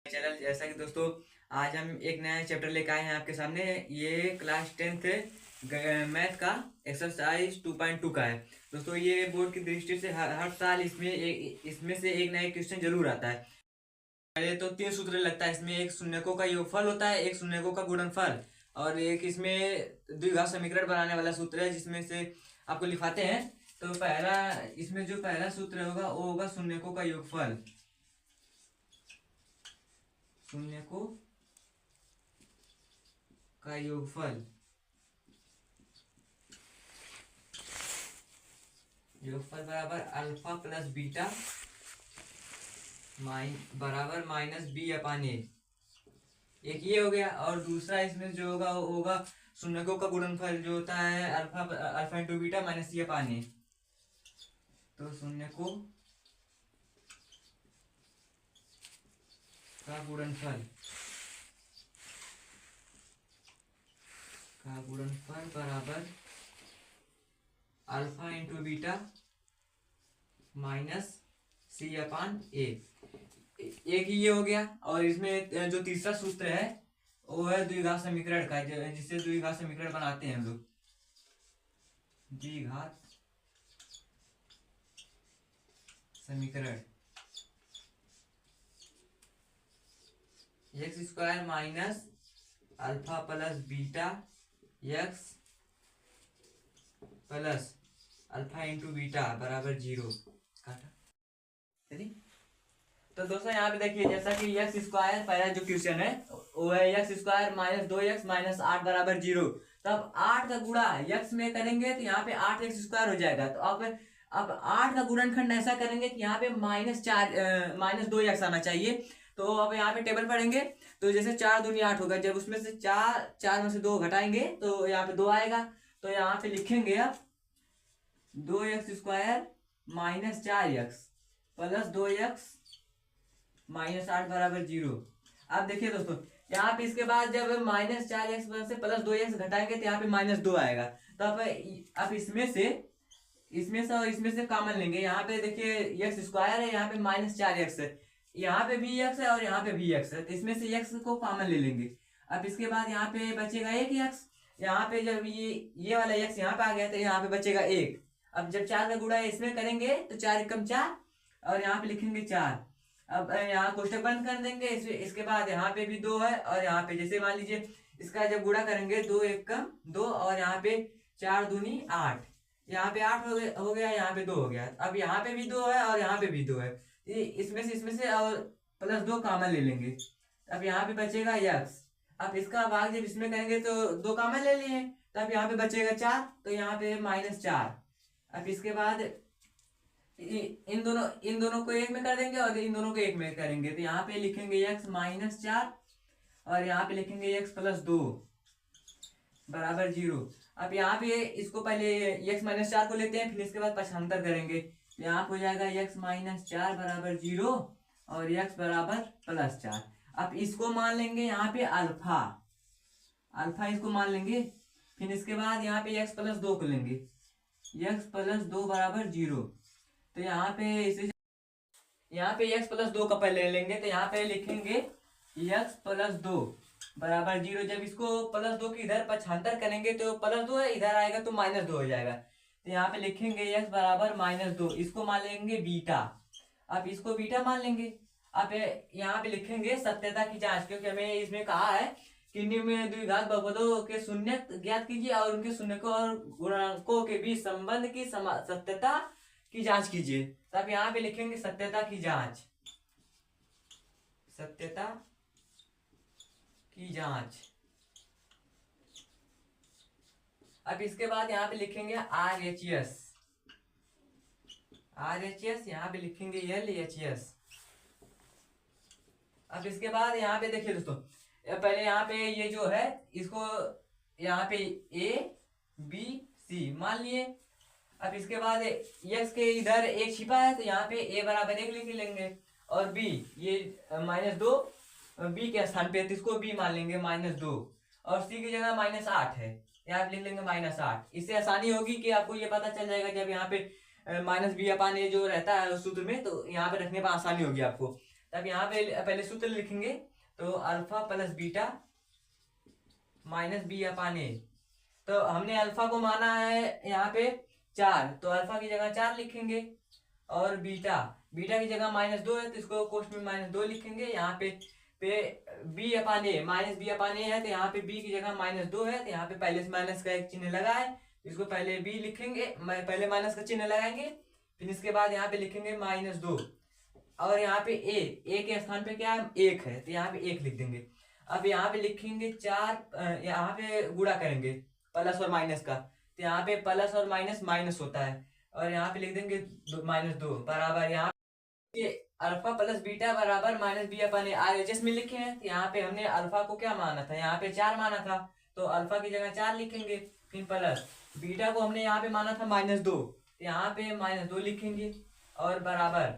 Channel. जैसा कि दोस्तों आज हम एक नया चैप्टर लेकर आए हैं आपके सामने। ये क्लास 10th मैथ का एक्सरसाइज 2.2 का है। दोस्तों ये बोर्ड की दृष्टि से हर साल इसमें से एक नया क्वेश्चन जरूर आता है। पहले तो 3 सूत्र लगता है इसमें। एक शून्यकों का योगफल होता है, एक शून्यकों का गुणनफल, और एक इसमें द्विघात समीकरण बनाने वाला सूत्र है जिसमें से आपको लिखाते हैं। तो पहला इसमें जो पहला सूत्र होगा वो होगा शून्यकों का योगफल। शून्यकों का योगफल बराबर अल्फा प्लस बीटा बराबर माइनस बी अपान ए। एक ये हो गया। और दूसरा इसमें जो होगा वो होगा शून्यकों का गुणनफल जो होता है alpha into beta minus C upon A. तो शून्यकों का गुणनफल बराबर अल्फा इंटू बीटा माइनस सी अपान ए। एक ही ये हो गया। और इसमें जो तीसरा सूत्र है वो है द्विघात समीकरण का, जिससे द्विघात समीकरण बनाते हैं हम लोग। द्विघात समीकरण x square minus alpha plus beta x plus alpha into beta बराबर 0। तो दोस्तों यहाँ पे देखिए, जैसा कि एक्स स्क्वायर पहला जो क्वेश्चन है वो है x square minus 2x minus 8 बराबर 0। तब 8 का गुणा x में करेंगे तो यहाँ पे 8x स्क्वायर हो जाएगा। तो अब 8 का गुणनखंड ऐसा करेंगे कि यहाँ पे माइनस 2x आना चाहिए। तो अब यहाँ पे टेबल पढ़ेंगे तो जैसे 4 दूनी 8 होगा। जब उसमें से 4 में से 2 घटाएंगे तो यहाँ पे 2 आएगा। तो यहाँ पे लिखेंगे अब 2x square minus 4x plus 2x minus 8 बराबर 0। अब देखिए दोस्तों, यहाँ पे इसके बाद जब माइनस 4x से प्लस 2x घटाएंगे तो यहाँ पे माइनस 2 आएगा। तो अब इसमें से कॉमन लेंगे। यहाँ पे देखिए एक्स स्क्वायर है, यहाँ पे माइनस 4x है, यहाँ पे भी x है और यहाँ पे भी x है। तो इसमें से x को कॉमन ले लेंगे। अब इसके बाद यहाँ पे बचेगा एक x। यहाँ पे जब ये वाला x यहाँ पे आ गया तो यहाँ पे बचेगा 1। अब जब 4 का गुणा इसमें करेंगे तो 4 एकम 4 और यहाँ पे लिखेंगे 4। अब यहाँ कोष्टक बंद कर देंगे। इसके बाद यहाँ पे भी 2 है और यहाँ पे जैसे मान लीजिए इसका जब गुणा करेंगे 2 एकम 2 और यहाँ पे 4 दूनी 8, यहाँ पे 8 हो गया, यहाँ पे 2 हो गया। अब यहाँ पे भी 2 है और यहाँ पे भी 2 है। इसमें से और प्लस 2 कॉमन ले लेंगे। अब यहाँ पे बचेगा x। अब इसका भाग जब इसमें करेंगे तो 2 कॉमन ले लिए, तब यहाँ पे बचेगा 4, तो यहाँ पे माइनस 4। अब इसके बाद इन दोनों को एक में कर देंगे और इन दोनों को एक में करेंगे। तो यहाँ पे लिखेंगे x माइनस 4 और यहाँ पे लिखेंगे x प्लस 2 बराबर 0। अब यहाँ पे इसको पहले x माइनस 4 को लेते हैं, फिर इसके बाद पक्षांतर करेंगे। यहाँ पे हो जाएगा x माइनस 4 बराबर 0 और x बराबर प्लस 4। अब इसको मान लेंगे यहाँ पे अल्फा इसको मान लेंगे। फिर इसके बाद यहाँ पे x प्लस 2 को लेंगे, x प्लस 2 बराबर 0। तो यहाँ पे x प्लस 2 का पहले लेंगे। तो यहाँ पे लिखेंगे x प्लस 2 बराबर 0। जब इसको प्लस 2 की इधर पक्षांतर करेंगे तो प्लस 2 है, इधर आएगा तो माइनस 2 हो जाएगा। तो यहाँ पे लिखेंगे x बराबर माइनस 2। इसको मान लेंगे बीटा। अब इसको बीटा मान लेंगे। अब यहाँ पे लिखेंगे सत्यता की जांच, क्योंकि हमें इसमें कहा है कि निम्न द्विघात बहुपदों के शून्य ज्ञात कीजिए और उनके शून्यकों और गुणांकों के बीच संबंध की सत्यता की जांच कीजिए। तब यहाँ पे लिखेंगे सत्यता की जांच। अब इसके बाद यहाँ पे लिखेंगे RHS, यहाँ पे लिखेंगे LHS। अब इसके बाद यहाँ पे देखिए दोस्तों, पहले यहाँ पे ये जो है इसको यहाँ पे ABC मान लिए। अब इसके बाद x के इधर एक छिपा है तो यहाँ पे a बराबर 1 लिख लेंगे और b ये माइनस 2 b के स्थान पे, तो इसको b मान लेंगे माइनस 2 और c की जगह माइनस 8 है, यहाँ पे लिख लेंगे माइनस 8। इससे आसानी होगी कि आपको ये पता चल जाएगा जब यहाँ पे माइनस बी अपान ए जो रहता है उस सूत्र में, तो यहाँ पे रखने पर आसानी होगी आपको। तब यहाँ पे पहले सूत्र लिखेंगे, तो alpha plus beta minus B upon A. तो हमने अल्फा को माना है यहाँ पे 4, तो अल्फा की जगह 4 लिखेंगे, और बीटा बीटा की जगह -2 है, तो इसको कोष्ठ में -2 लिखेंगे। यहाँ पे बी अपान ए, माइनस बी अपान ए है, तो यहाँ पे बी की जगह -2 है, तो यहाँ पे पहले से माइनस का एक चिन्ह लगा है, इसको पहले बी लिखेंगे, पहले माइनस का चिन्ह लगाएंगे, फिर इसके बाद यहाँ पे लिखेंगे -2, और यहाँ पे ए के स्थान पे क्या है 1 है, तो यहाँ पे 1 लिख देंगे। अब यहाँ पे लिखेंगे 4, यहाँ पे गुणा करेंगे प्लस और माइनस का, तो यहाँ पे प्लस और माइनस माइनस होता है, और यहाँ पे लिख देंगे -2 बराबर यहाँ पे अल्फा प्लस बीटा बराबर माइनस बी अपन RHS में लिखे हैं। यहाँ पे हमने अल्फा को क्या माना था, यहाँ पे 4 माना था, तो अल्फा की जगह 4 लिखेंगे, फिर प्लस बीटा को हमने यहाँ पे माना था -2, यहाँ पे -2 लिखेंगे, और बराबर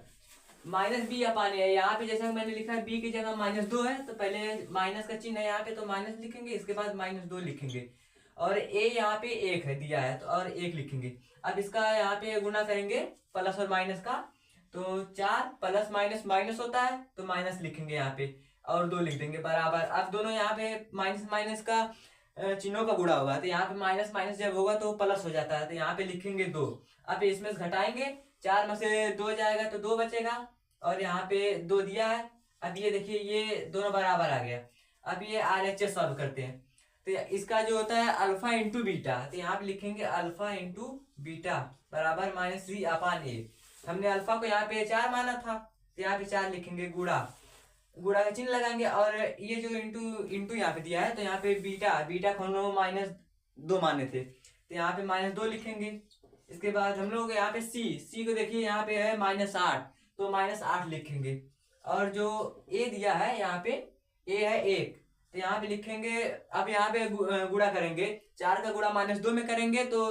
माइनस बी अपान है, यहाँ पे जैसा मैंने लिखा है बी की जगह -2 है, तो पहले माइनस का चिन्ह है यहाँ पे, तो माइनस लिखेंगे, इसके बाद -2 लिखेंगे, और ए यहाँ पे 1 है दिया है, तो और 1 लिखेंगे। अब इसका यहाँ पे गुणा करेंगे प्लस और माइनस का, तो 4 प्लस माइनस माइनस होता है, तो माइनस लिखेंगे यहाँ पे, और 2 लिख देंगे बराबर। अब दोनों यहाँ पे माइनस माइनस का चिन्हों का गुणा होगा, तो यहाँ पे माइनस माइनस जब होगा तो प्लस हो जाता है, तो यहाँ पे लिखेंगे 2। अब इसमें घटाएंगे, 4 में से 2 जाएगा तो 2 बचेगा, और यहाँ पे 2 दिया है। अब ये देखिए ये दोनों बराबर आ गया। अब ये RHS सॉल्व करते हैं, तो इसका जो होता है अल्फा इंटू बीटा, तो यहाँ पे लिखेंगे अल्फा इंटू बीटा बराबर -3 अपान ए। हमने अल्फा को यहाँ पे 4 माना था, तो यहाँ पे 4 लिखेंगे, गुणा का चिन्ह लगाएंगे, और ये जो इंटू यहाँ पे दिया है, तो यहाँ पे बीटा को हम लोग -2 माने थे, तो यहाँ पे -2 लिखेंगे। इसके बाद हम लोग यहाँ पे सी को देखिए यहाँ पे है -8, तो -8 लिखेंगे, और जो ए दिया है यहाँ पे ए है 1, तो यहाँ पे लिखेंगे। अब यहाँ पे गुणा करेंगे, 4 का गुणा -2 में करेंगे तो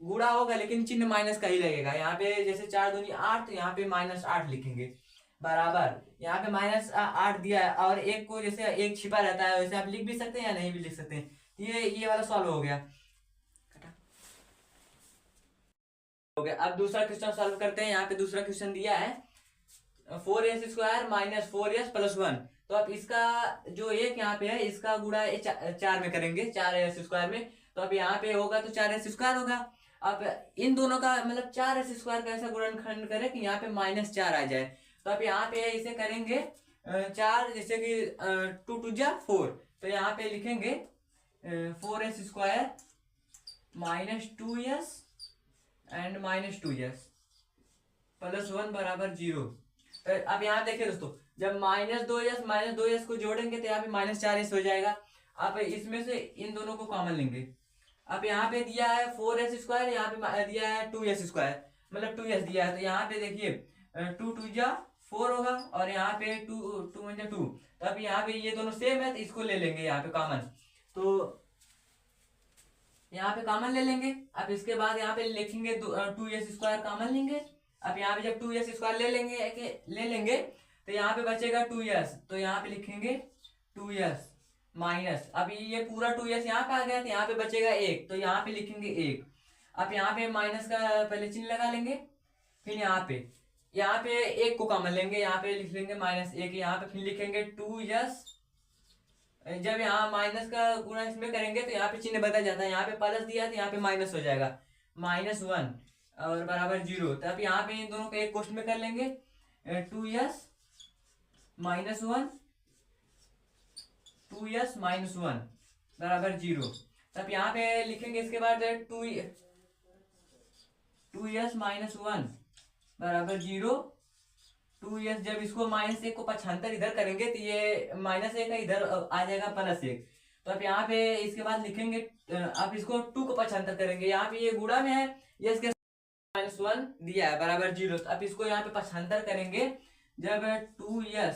गुणा होगा, लेकिन चिन्ह माइनस का ही लगेगा। यहाँ पे जैसे 4 दूनी 8, तो यहाँ पे -8 लिखेंगे बराबर। यहाँ पे -8 दिया है, और 1 को जैसे 1 छिपा रहता है, वैसे आप लिख भी सकते हैं या नहीं भी लिख सकते हैं। ये वाला सॉल्व हो गया। अब दूसरा क्वेश्चन सॉल्व करते हैं। यहाँ पे दूसरा क्वेश्चन दिया है 4s² - 4s + 1। तो अब इसका जो एक यहाँ पे है, इसका गुणा 4 में करेंगे, 4s² में, तो अब यहाँ पे होगा तो 4s² होगा। अब इन दोनों का मतलब 4s² का ऐसा गुणनखंड करें कि यहाँ पे -4 आ जाए। तो अब यहाँ पे इसे करेंगे 4, जैसे कि 2 2 जा 4, तो यहाँ पे लिखेंगे 4s² - 2s एंड -2s + 1 बराबर 0। अब यहाँ देखिए दोस्तों, जब -2s को जोड़ेंगे तो यहाँ पे -4s हो जाएगा। अब इसमें से इन दोनों को कॉमन लेंगे। अब यहाँ पे दिया है 4s², यहाँ पे दिया है 2s², मतलब 2s दिया है, तो यहाँ पे देखिए 2 2 जा 4 होगा, और यहाँ पे 2 2 1 2। तो अब यहाँ पे ये दोनों सेम है, तो इसको ले लेंगे यहाँ पे कॉमन, तो यहाँ पे कॉमन ले लेंगे। अब इसके बाद यहाँ पे लिखेंगे 2s² कॉमन लेंगे। अब यहाँ पे जब 2s² ले लेंगे तो यहाँ पे बचेगा 2s, तो यहाँ पे लिखेंगे 2s माइनस, अब ये पूरा 2s यहाँ पे आ गया, तो यहाँ पे बचेगा 1, तो यहाँ पे लिखेंगे 1। अब यहाँ पे माइनस का पहले चिन्ह लगा लेंगे, फिर यहाँ पे 1 को कॉमन लेंगे, यहाँ पे लिख लेंगे -1, यहाँ पे फिर लिखेंगे 2s। जब यहाँ माइनस का गुणा इसमें करेंगे तो यहाँ पे चिन्ह बदल जाता है, यहाँ पे प्लस दिया है तो यहाँ पे माइनस हो जाएगा, -1 और बराबर 0। तो अब यहाँ पे इन दोनों को एक क्वेश्चन में कर लेंगे, 2s - 1 2s - 1 बराबर 0। तब यहाँ पे लिखेंगे, इसके बाद 2s - 1 बराबर 0। 2s जब इसको -1 को 75 इधर करेंगे तो ये -1 का इधर आ जाएगा +1। तो अब यहाँ पे इसके बाद लिखेंगे, अब इसको 2 को 75 करेंगे, यहाँ पे ये गुणा में है, ये इसके -1 दिया है बराबर 0। तो अब इसको यहाँ पे 75 करेंगे, जब 2s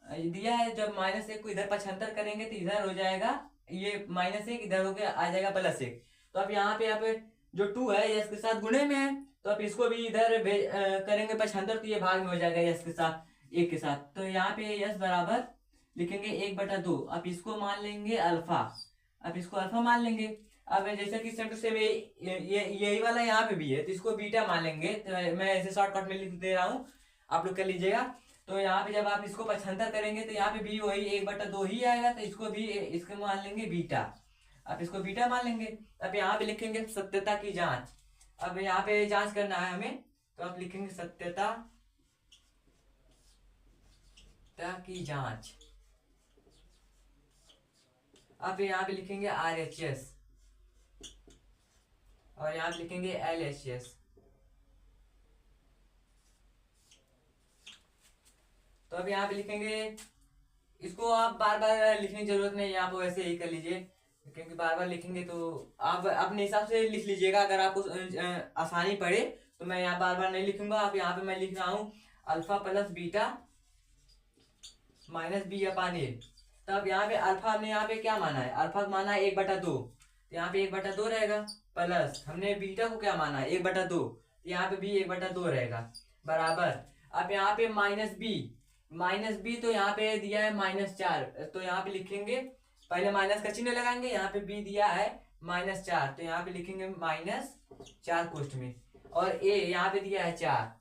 दिया है, जब -1 को इधर 75 करेंगे तो इधर हो जाएगा ये -1, इधर हो गया आ जाएगा +1। तो अब यहाँ पे जो 2 है ये इसके साथ गुणे में है, तो अब इसको भी इधर करेंगे 75, तो ये भाग में हो जाएगा यस के साथ 1 के साथ। तो यहाँ पे यस बराबर लिखेंगे 1/2। अब इसको मान लेंगे अल्फा, अब इसको अल्फा मान लेंगे। अब जैसे कि सेम टू सेम यही वाला यहाँ पे भी है, तो इसको बीटा मान लेंगे। तो मैं ऐसे शॉर्टकट में लिख दे रहा हूँ, आप लोग कर लीजिएगा। तो यहाँ पे जब आप इसको पक्षांतर करेंगे तो यहाँ पे भी वही 1/2 ही आएगा, तो इसको भी इसको मान लेंगे बीटा। अब इसको बीटा मान लेंगे। अब यहाँ पे लिखेंगे सत्यता की जांच। अब यहाँ पे जांच करना है हमें, तो आप लिखेंगे सत्यता की जांच। अब यहाँ पे लिखेंगे RHS और यहाँ पे लिखेंगे LHS। तो अब यहाँ पे लिखेंगे, इसको आप बार बार लिखने की जरूरत नहीं है, आप वैसे ही कर लीजिए, क्योंकि बार बार लिखेंगे तो आप अपने हिसाब से लिख लीजिएगा। अगर आपको आसानी पड़े तो मैं यहाँ बार बार नहीं लिखूंगा। आप यहाँ पे मैं लिख रहा हूँ alpha plus beta minus B/A। तो अब यहाँ पे अल्फा हमने यहाँ पे क्या माना है, अल्फा माना है 1/2, तो यहाँ पे 1/2 रहेगा, प्लस हमने बीटा को क्या माना है 1/2, तो यहाँ पे भी 1/2 रहेगा, बराबर। अब यहाँ पे माइनस बी तो यहाँ पे दिया है -4, तो यहाँ पे लिखेंगे, पहले माइनस का चिन्ह लगाएंगे, यहाँ पे बी दिया है -4, तो यहाँ पे लिखेंगे -4 कोष्ठ में, और ए यहाँ पे दिया है 4,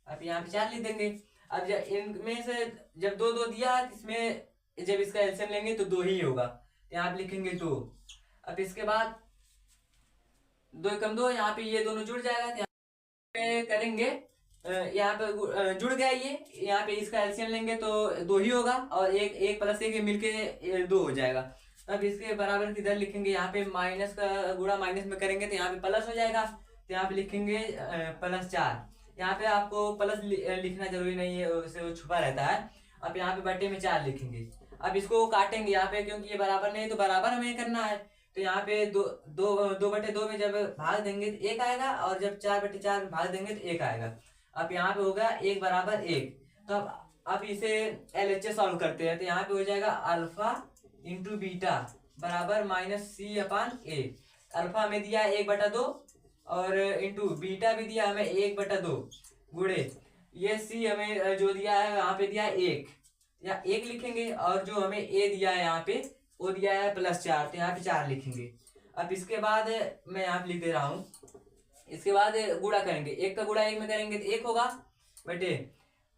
अब यहाँ पे 4 लिख देंगे। अब जब इनमें से जब 2 दिया है, इसमें जब इसका एलसीएम लेंगे तो 2 ही होगा, तो यहाँ पे लिखेंगे 2। अब इसके बाद 2 एकम 2, यहाँ पे ये दोनों जुड़ जाएगा, तो यहाँ पे करेंगे, यहाँ पे जुड़ गया ये, यहाँ पे इसका एलसीएम लेंगे तो 2 ही होगा, और एक प्लस एक मिलके 2 हो जाएगा। अब इसके बराबर किधर लिखेंगे, यहाँ पे माइनस का गुणा माइनस में करेंगे तो यहाँ पे प्लस हो जाएगा, तो यहाँ पे लिखेंगे +4। यहाँ पे आपको प्लस लिखना जरूरी नहीं है, उससे वो छुपा रहता है। अब यहाँ पे बटे में 4 लिखेंगे। अब इसको काटेंगे यहाँ पे, क्योंकि ये बराबर नहीं, तो बराबर हमें करना है, तो यहाँ पे 2/2 में जब भाग देंगे तो 1 आएगा, और जब 4/4 में भाग देंगे तो 1 आएगा। अब यहाँ पे होगा 1 = 1। तो अब इसे LHS सॉल्व करते हैं, तो यहाँ पे हो जाएगा अल्फा इंटू बीटा बराबर -C/A। अल्फा हमें दिया है 1/2, और इंटू बीटा भी दिया हमें 1/2, गुणे ये C हमें जो दिया है यहाँ पे दिया है 1, या 1 लिखेंगे, और जो हमें A दिया है यहाँ पे वो दिया है +4, तो यहाँ पे 4 लिखेंगे। अब इसके बाद मैं यहाँ पे लिख दे रहा हूँ, इसके बाद गुणा करेंगे, 1 का गुणा 1 में करेंगे तो 1 होगा, बटे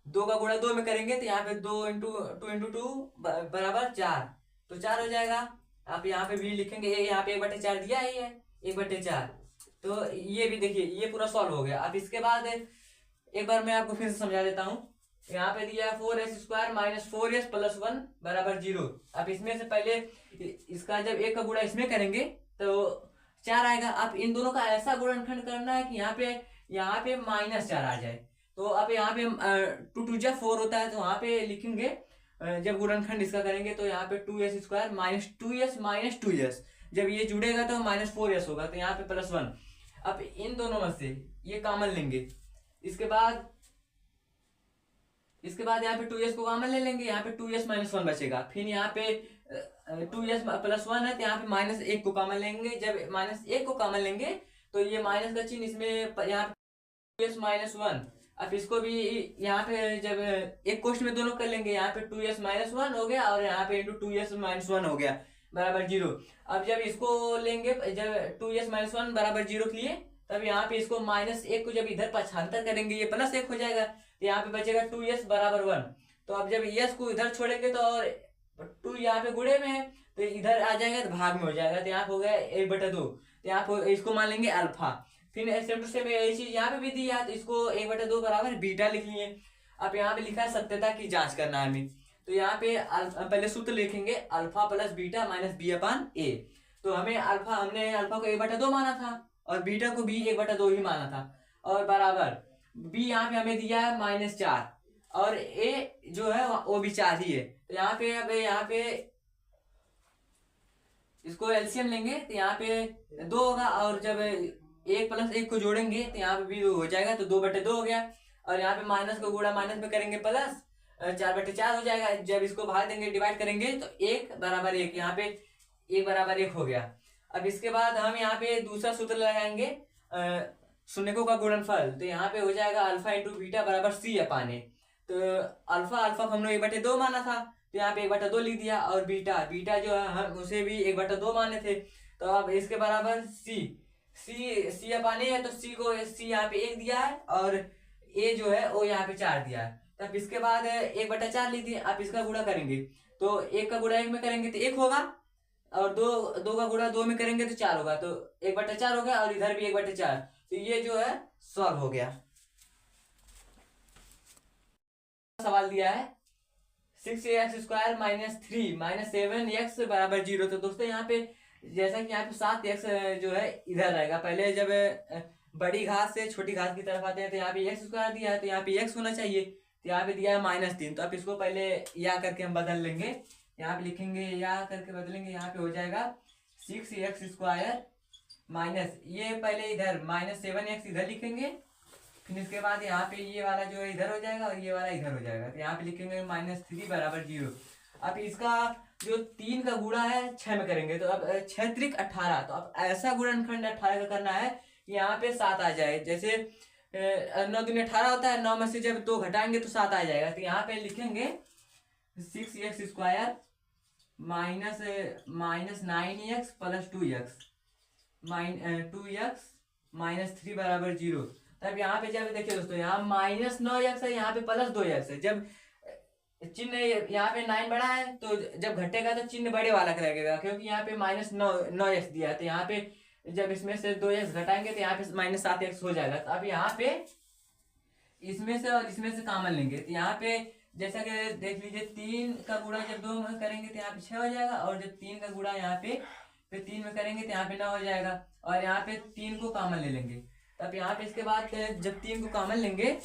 2 का गुणा 2 में करेंगे तो यहाँ पे 2 × 2 बराबर 4, तो 4 हो जाएगा। आप यहाँ पे भी लिखेंगे, यहाँ पे 1/4 दिया ही है, 1/4, तो ये भी देखिए ये पूरा सॉल्व हो गया। अब इसके बाद एक बार मैं आपको फिर से समझा देता हूँ। यहाँ पे दिया है 4s² - 4s + 1 बराबर 0। अब इसमें से पहले इसका जब 1 का गुणा इसमें करेंगे तो 4 आएगा। अब इन दोनों का ऐसा गुणनखंड करना है कि यहाँ पे -4 आ जाए। तो अब यहाँ पे 2 2 4 होता है, तो वहाँ पे लिखेंगे, जब गुणनखंड इसका करेंगे तो यहाँ पे 2s² - 2s - 2s, जब ये जुड़ेगा तो -4s होगा, तो यहाँ पे +1। अब इन दोनों में से ये कॉमन लेंगे, इसके बाद यहाँ पे 2s को कॉमन ले लेंगे, यहाँ पे 2s - 1 बचेगा। फिर यहाँ पे 2s + 1 है, तो यहाँ पे -1 को कॉमन लेंगे। जब -1 को कॉमन लेंगे तो ये माइनस का चिन्ह इसमें यहाँ पे 2s - 1। अब इसको भी यहाँ पे जब एक कोष्ठ में दोनों कर लेंगे, यहाँ पे 2s - 1 हो गया, और यहाँ पे 2s - 1 हो गया बराबर 0। अब जब इसको लेंगे, जब 2s - 1 बराबर 0 के लिए, तब यहाँ पे इसको -1 को जब इधर पक्षांतर करेंगे, ये +1 हो जाएगा, तो यहाँ पे बचेगा 2s = 1। तो अब जब s को इधर छोड़ेंगे तो, और 2 यहाँ पे गुणे में है तो इधर आ जाएगा तो भाग में हो जाएगा, तो यहाँ पे हो गया 1/2, तो यहाँ पे इसको मान लेंगे अल्फा। फिर सेम टू सेम यही चीज यहाँ पे भी दी है, तो इसको 1/2 बराबर बीटा लिख लिए। अब यहाँ पे लिखा है सत्यता की जांच करना है हमें, तो यहाँ पे पहले सूत्र लिखेंगे अल्फा + बीटा - B/A। तो हमने अल्फा को 1/2 माना था, और बीटा को भी 1/2 ही माना था, और बराबर बी यहाँ पे हमें दिया है -4, और ए जो है वो भी 4 ही है। तो यहाँ पे अब यहाँ पे इसको एलसीएम लेंगे तो यहाँ पे 2 होगा, और जब 1 + 1 को जोड़ेंगे तो यहाँ पे भी हो जाएगा, तो 2/2 हो गया। और यहाँ पे माइनस को गुणा माइनस में करेंगे प्लस 4/4 हो जाएगा। जब इसको भाग देंगे, डिवाइड करेंगे तो 1 = 1, यहाँ पे 1 = 1 हो गया। अब इसके बाद हम यहाँ पे दूसरा सूत्र लगाएंगे, शून्यकों का गुणनफल, तो यहाँ पे हो जाएगा अल्फा × बीटा बराबर C/A। तो अल्फा हमने 1/2 माना था, तो यहाँ पे 1/2 लिख दिया, और बीटा जो है हम उसे भी 1/2 माने थे, तो अब इसके बराबर C/A है, तो C यहाँ पे 1 दिया है, और A जो है वो यहाँ पे 4 दिया है। तो अब इसके बाद 1/4 लिख दिए। आप इसका गुणा करेंगे तो 1 का गुणा 1 में करेंगे तो 1 होगा, और 2 का गुणा 2 में करेंगे तो 4 होगा, तो 1/4 हो गया, और इधर भी 1/4। तो ये जो है सॉल्व हो गया। सवाल दिया है 6x² - 3 - 7x बराबर 0। तो दोस्तों यहाँ पे जैसा कि यहाँ पे 7x जो है इधर रहेगा। पहले जब बड़ी घात से छोटी घात की तरफ आते हैं तो यहाँ पे x² दिया है, तो यहाँ पे x होना चाहिए, तो यहाँ पे दिया है -3। तो अब इसको पहले या करके हम बदल लेंगे, यहाँ पे लिखेंगे या करके बदलेंगे। यहाँ पे हो जाएगा 6x² माइनस, ये पहले इधर -7x इधर लिखेंगे, फिर इसके बाद यहाँ पे ये वाला जो है इधर हो जाएगा और ये वाला इधर हो जाएगा, तो यहाँ पे लिखेंगे -3 बराबर 0। अब इसका जो 3 का गुणा है 6 में करेंगे, तो अब 6 त्रिक 18। तो अब ऐसा गुणनखंड 18 का करना है यहाँ पे 7 आ जाए। जैसे 9 दूनी 18 होता है, 9 में से जब 2 घटाएंगे तो 7 आ जाएगा। तो यहाँ पे लिखेंगे 6x² minus 9x plus 2x 3 बराबर 0। तब यहाँ पे जब देखिए दोस्तों, यहाँ -9x है, यहाँ पे +2x है। जब चिन्ह यहाँ पे 9 बड़ा है तो जब घटेगा तो चिन्ह बड़े वाला लगेगा, क्योंकि यहाँ पे -9x दिया है। तो यहाँ पे जब इसमें से 2x घटाएंगे तो यहाँ पे -7x हो जाएगा। तो अब यहाँ पे इसमें से और इसमें से कॉमन लेंगे, तो यहाँ पे जैसा कि देख लीजिए 3 का गुणा जब 2 में करेंगे तो यहाँ पे 6 हो जाएगा, और जब 3 का गुणा यहाँ पे 3 में करेंगे तो यहाँ पे 9 हो जाएगा, और यहाँ पे 3 को कॉमन ले लेंगे। तब यहाँ पे इसके बाद जब 3 को कॉमन लेंगे,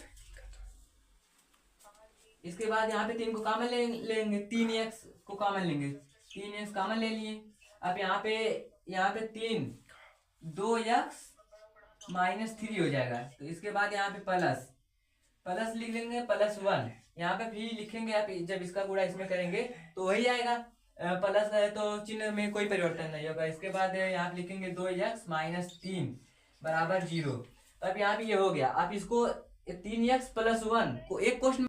इसके बाद यहाँ पे 3 को कॉमन लेंगे, 3x को कॉमन लेंगे, 3x कॉमन ले लिए। अब यहाँ पे 3 2x -3 हो जाएगा। तो इसके बाद यहाँ पे प्लस लिख लेंगे, +1 यहाँ पे भी लिखेंगे। आप जब इसका गुणा इसमें करेंगे तो वही आएगा, प्लस है तो चिन्ह में कोई परिवर्तन नहीं होगा। इसके बाद यहाँ पे लिखेंगे 2x -3 बराबर 0। अब यहाँ पे ये हो गया। आप इसको 3x + 1 को एक क्वेश्चन में,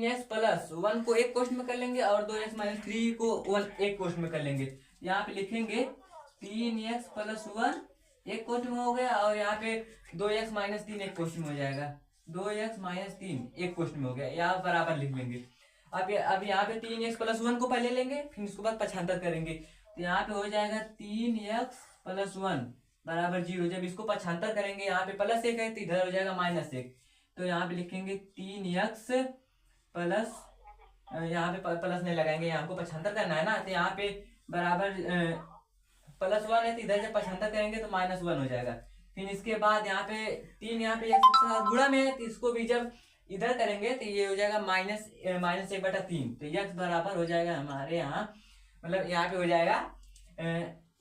x + 1 को एक क्वेश्चन में कर लेंगे, और 2x - 3 को एक क्वेश्चन में कर लेंगे। यहाँ पे लिखेंगे 3x + 1 एक क्वेश्चन में हो गया, और यहाँ पे 2x - 3 एक क्वेश्चन में हो जाएगा, 2x - 3 एक क्वेश्चन में हो गया, यहाँ बराबर लिख लेंगे। अब यहाँ पे 3x + 1 को पहले लेंगे, फिर उसके बाद पक्षांतर करेंगे। तो यहाँ पे हो जाएगा 3x + 1 बराबर 0। जब इसको पक्षांतर करेंगे, यहाँ पे +1 है तो इधर हो जाएगा -1। तो यहाँ पे लिखेंगे 3x प्लस, यहाँ पे प्लस नहीं लगाएंगे, यहाँ को पक्षांतर करना है ना, तो यहाँ पे बराबर +1 है, तो इधर जब पक्षांतर करेंगे तो -1 हो जाएगा। फिर इसके बाद यहाँ पे 3 यहाँ पे गुणा में है, तो इसको भी जब इधर करेंगे तो ये हो जाएगा -1/3। तो x बराबर हो जाएगा हमारे यहाँ, मतलब यहाँ पे हो जाएगा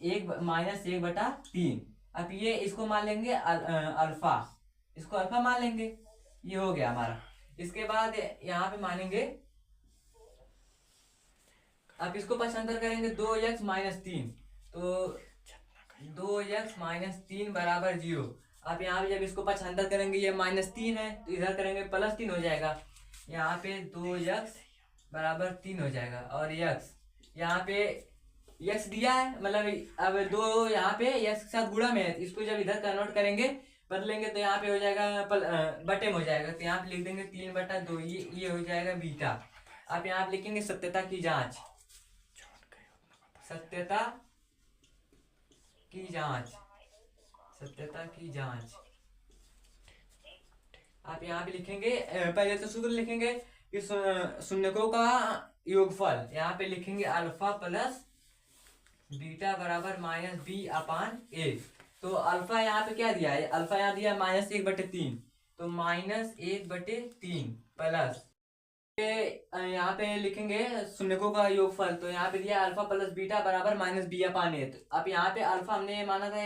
-1/3। अब ये इसको मान लेंगे अल्फा, इसको अल्फा मान लेंगे, ये हो गया हमारा। इसके बाद यहाँ पे मानेंगे, अब इसको पक्षांतर करेंगे 2x - 3, तो 2x - 3 बराबर 0। अब यहाँ पे जब इसको पक्षांतर करेंगे, ये -3 है तो इधर करेंगे +3 हो जाएगा, यहाँ पे 2x बराबर 3 हो जाएगा। और x यहाँ पे x दिया है, मतलब अब 2 यहाँ पे x के साथ गुणा में है, इसको जब इधर कन्वर्ट करेंगे बदलेंगे तो यहाँ पे हो जाएगा बटे में हो जाएगा। तो यहाँ पे लिख देंगे 3/2, ये हो जाएगा बीटा। आप यहाँ पे लिखेंगे सत्यता की जांच, सत्यता की जांच, सत्यता की जांच। आप यहाँ पे लिखेंगे, पहले तो सूत्र लिखेंगे कि शून्यकों का योगफल, यहाँ पे लिखेंगे अल्फा प्लस बीटा बराबर -b/a। तो अल्फा यहाँ पे क्या दिया है, अल्फा यहाँ दिया -1/3, तो -1/3 प्लस यहाँ पे लिखेंगे शून्यकों का योगफल, तो यहाँ पे दिया अल्फा प्लस बीटा बराबर -b/a। तो अब यहाँ पे अल्फा हमने माना था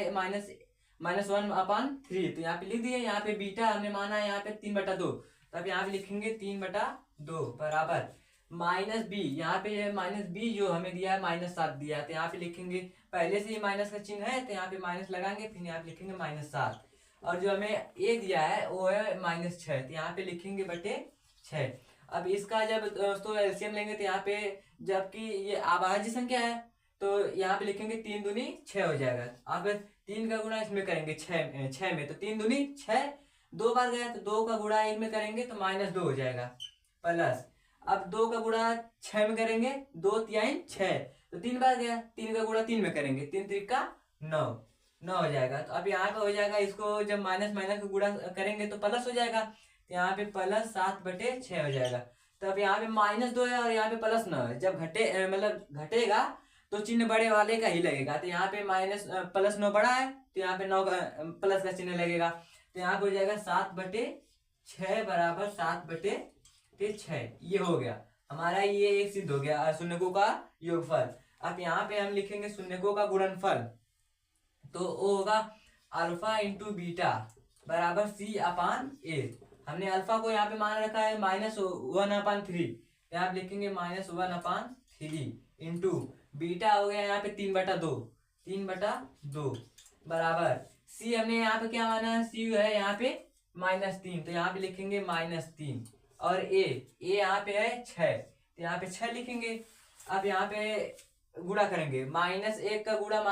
-1/3, तो यहाँ पे लिख दिए। यहाँ पे बीटा हमने माना है यहाँ पे 3/2, तो अब यहाँ पे लिखेंगे 3/2 बराबर -b, यहाँ पे -b जो हमें दिया है -7 दिया है, तो यहाँ पे लिखेंगे, पहले से ही माइनस का चिन्ह है तो यहाँ पे माइनस लगाएंगे, फिर यहाँ पे लिखेंगे -7, और जो हमें a दिया है वो है -6, तो यहाँ पे लिखेंगे बटे 6। अब इसका जब दोस्तों एलसीएम लेंगे तो यहाँ पे, जबकि ये अभाज्य संख्या है तो यहाँ पे लिखेंगे 3 दूनी 6 हो जाएगा। अब 3 का गुणा इसमें करेंगे 6 में, तो 3 दूनी 6, 2 बार गया तो 2 का गुणा 1 में करेंगे तो -2 हो जाएगा। प्लस, अब 2 का गुणा 6 में करेंगे, 2 तिहाई 6, तो 3 बार गया, 3 का गुणा 3 में करेंगे, 3 त्रिका 9, 9 हो जाएगा। तो अब यहाँ पे हो जाएगा, इसको जब माइनस माइनस का गुणा करेंगे तो प्लस हो जाएगा, तो यहाँ पे प्लस 7/6 हो जाएगा। तो अब यहाँ पे -2 है और यहाँ पे +9 है, जब मतलब घटेगा तो चिन्ह बड़े वाले का ही लगेगा। तो यहाँ पे +9 बड़ा है, तो यहाँ पे 9 प्लस का चिन्ह लगेगा। तो यहाँ पे हो जाएगा 7/6 बराबर 7/6। ये हो गया हमारा, ये एक सिद्ध हो गया शून्यकों का योगफल। अब यहाँ पे हम लिखेंगे शून्यकों का गुणनफल, तो वो होगा अल्फा इंटू बीटा बराबर C/A। हमने अल्फा को यहाँ पे मान रखा है -1/3, यहाँ पे लिखेंगे -1/3 इंटू बीटा हो गया यहाँ पे 3/2 बराबर C हमने यहाँ पे क्या माना है, C है यहाँ पे -3, तो यहाँ पे लिखेंगे -3, और A यहाँ पे है 6, तो यहाँ पे 6 लिखेंगे। अब यहाँ पे गुणा करेंगे, -1 का गुणा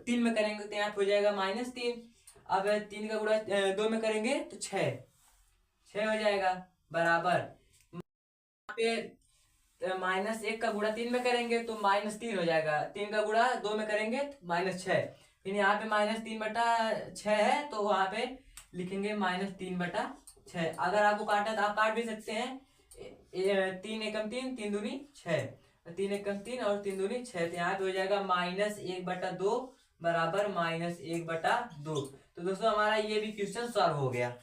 3 में करेंगे तो यहाँ पे हो जाएगा -3, अब 3 का गुणा 2 में करेंगे तो 6 हो जाएगा बराबर, यहाँ पे -1 का गुणा 3 में करेंगे तो -3 हो जाएगा, 3 का गुणा 2 में करेंगे तो -6, फिर यहाँ पे -3/6 है तो वहां पे लिखेंगे -3/6। अगर आपको काटना तो आप काट भी सकते हैं, 3 एकम 3, 3 दूनी 6, 3 एकम 3 और 3 दूनी 6, तो यहाँ पे हो जाएगा -1/2 बराबर -1/2। तो दोस्तों हमारा ये भी क्वेश्चन सॉल्व हो गया।